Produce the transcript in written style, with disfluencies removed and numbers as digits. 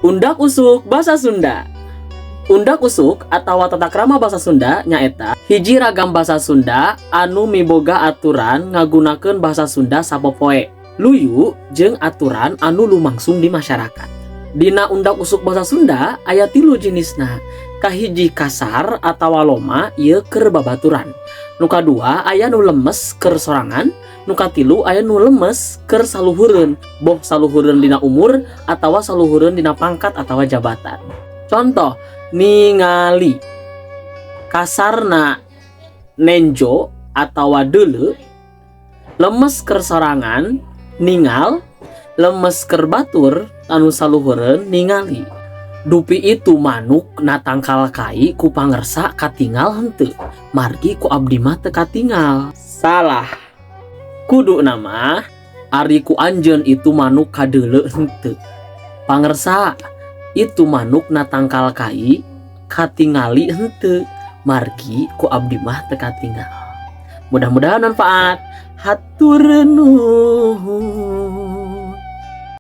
Undak usuk basa Sunda. Undak usuk atau tata krama basa Sunda nyaeta hiji ragam basa Sunda anu miboga aturan ngagunakeun basa Sunda sapopoe, luyu jeung aturan anu lumangsung di masyarakat. Dina undak usuk basa Sunda aya 3 jenisna. Kahiji kasar atawa loma ieu keur babaturan. Nu kadua aya nu lemes keur sorangan, nu katilu aya nu lemes keur saluhureun, boh saluhureun dina umur atawa saluhureun dina pangkat atawa jabatan. Contoh, ningali. Kasarna nenjo atawa deuleu, lemes keur sorangan ningal, lemes keur batur anu saluhureun ningali. Dupi itu manuk na tangkal kai ku pangersa katingal henteu, margi ku abdi mah teu katingal. Salah. Kudu nama ari ku anjeun itu manuk kadeuleu henteu. Pangersa itu manuk na tangkal kai katingali henteu, margi ku abdi mah teu katingal. Mudah-mudahan manfaat. Hatur nuhun.